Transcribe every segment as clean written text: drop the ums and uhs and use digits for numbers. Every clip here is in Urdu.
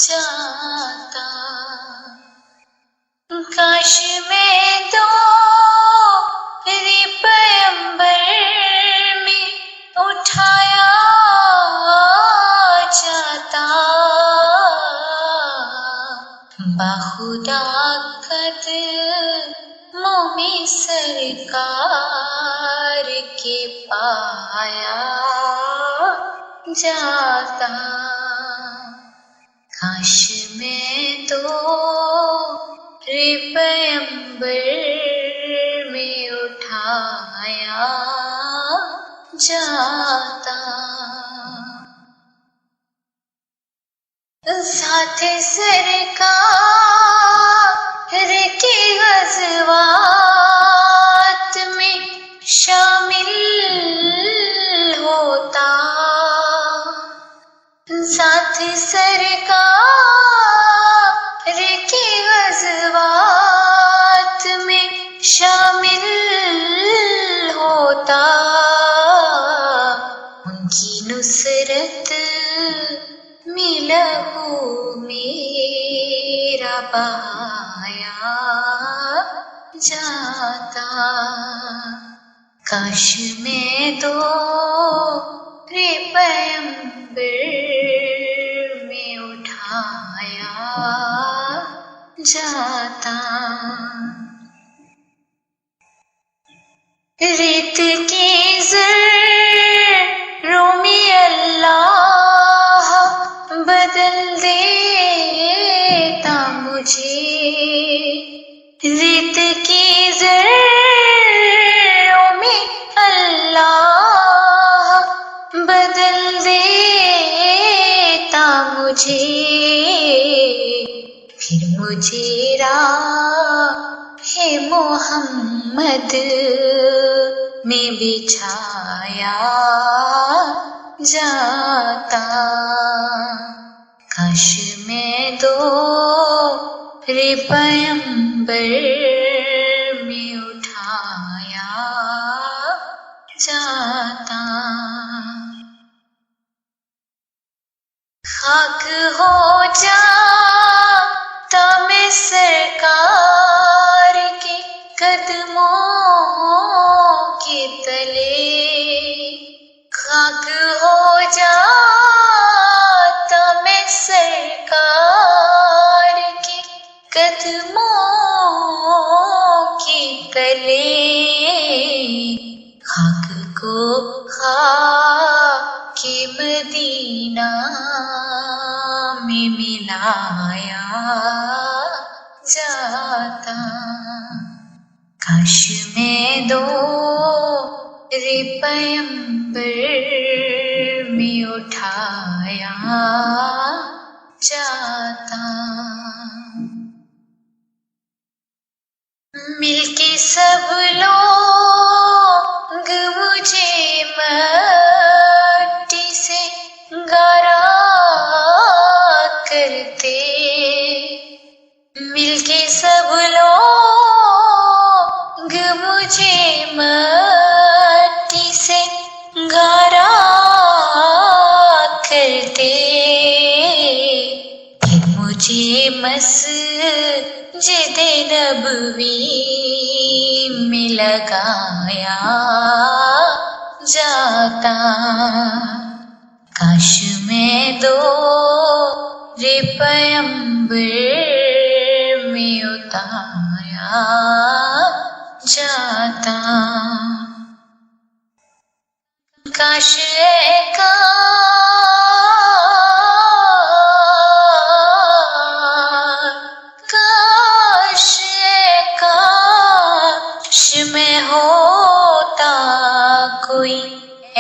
جاتا، کاش میں دو پیمبر میں اٹھایا جاتا، بخدا قدموں میں سرکار کے پایا جاتا، کاش میں تو پیمبر میں اٹھایا جاتا، ذات سرکار کے غزوات میں شامل ہوتا، ذات سرکار کے غزوات میں شامل ہوتا، ان کی نصرت میں لہو میرا بہایا جاتا، کاش میں دو پیمبر میں اٹھایا جاتا، ریت کے ذروں میں اللہ بدل دیتا مجھے، ریت کے ذروں میں اللہ بدل دیتا مجھے، پھر مجھے راہ محمد میں بچھایا جاتا، کاش میں دو پیمبر میں اٹھایا جاتا، خاک ہو جاتا میں سرکار کے قدموں کے تلے، خاک ہو جاتا میں سرکار کے قدموں کے تلے، خاک کو خاک مدینہ میں ملایا جاتا، کاش میں دو پیمبر میں اٹھایا جاتا، مل کے سب لوگ مجھے مٹی سے گارا کرتے، مل کے سب لوگ مجھے مٹی سے گارا کرتے، پھر مجھے مسجد نبوی میں لگایا جاتا، کاش میں دو پیمبر میں اٹھایا جاتا، کاش کاش میں ہوتا کوئی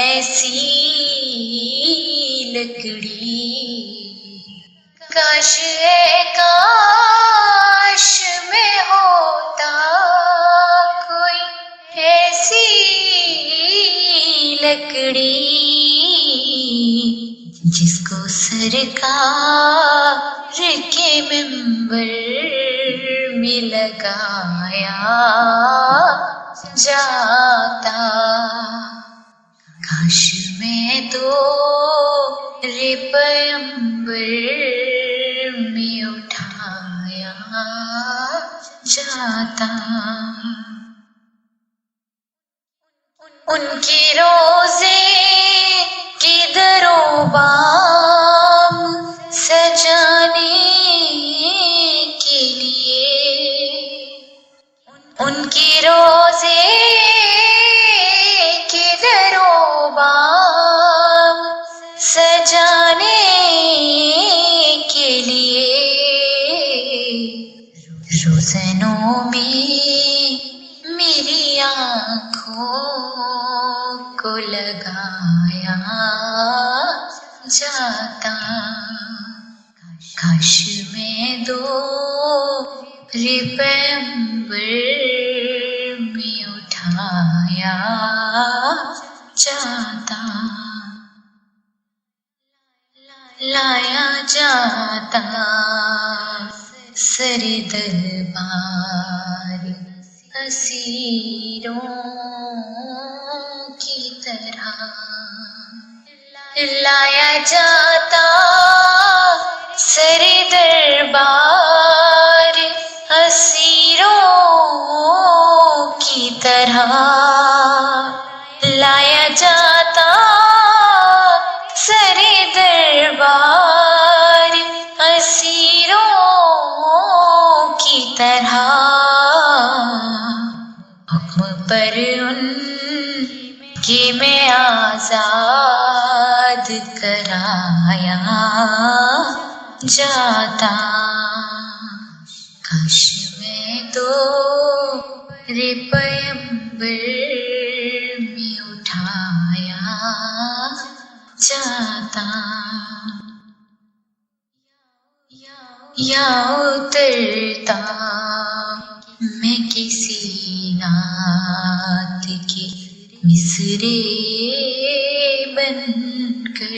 ایسی لکڑی، کاش میں ہوتا کوئی ایسی لکڑی، جس کو سرکار کے منبر میں لگایا جاتا، کاش میں دو پیمبر میں اٹھایا جاتا، ان کی روزے کی در و بام سجانے کے لیے، ان کی روزے کی در و بام سجانے کے لیے، روزنوں میں میری آنکھوں کو لگایا جاتا، کاش میں دو پیغمبر میں اٹھایا جاتا، لایا جاتا سر دربار اسیروں کی طرح، لایا جاتا سر دربار اسیروں کی طرح، لایا جاتا سر دربار اسیروں کی طرح، حکم پر ان کی میں آزاد کرایا جاتا، کاش میں تو پیغمبر میں اٹھایا جاتا، یا اترتا میں کسی نعت کی مصرے بن کر،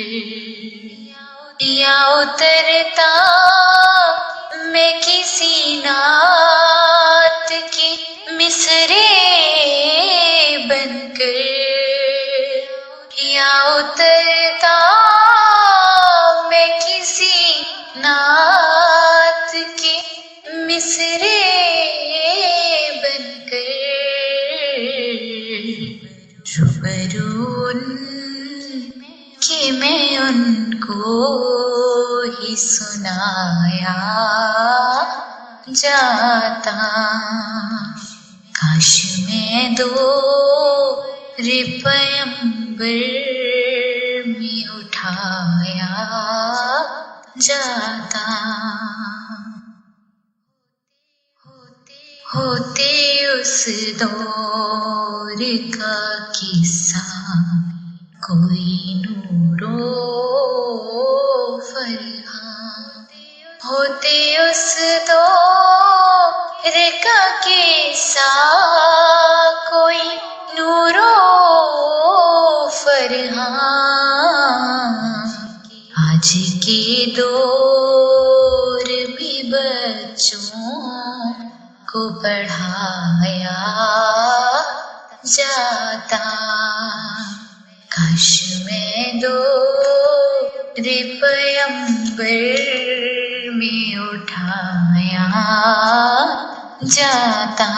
یا اترتا میں کسی نعت کی مصرے بن کر، یا اترتا میں کسی نعت کی مصرے بن کر، روبرو کہ میں ان کو ہی سنایا جاتا، کاش میں دو پیغمبر میں اٹھایا جاتا، ہوتے اس دور کا قصہ کوئی نور و فرحان، ہوتے اس دور کا قصہ کوئی نور و فرحان، آج کے دور میں بچوں کو پڑھایا جاتا، کاش میں دو پیغمبر میں اٹھایا جاتا،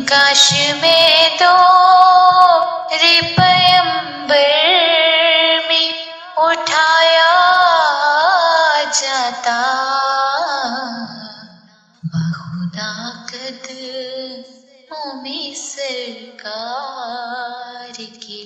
کاش میں دو پیغمبر میں اٹھایا جاتا، بخدا قدموں میں سرکار کے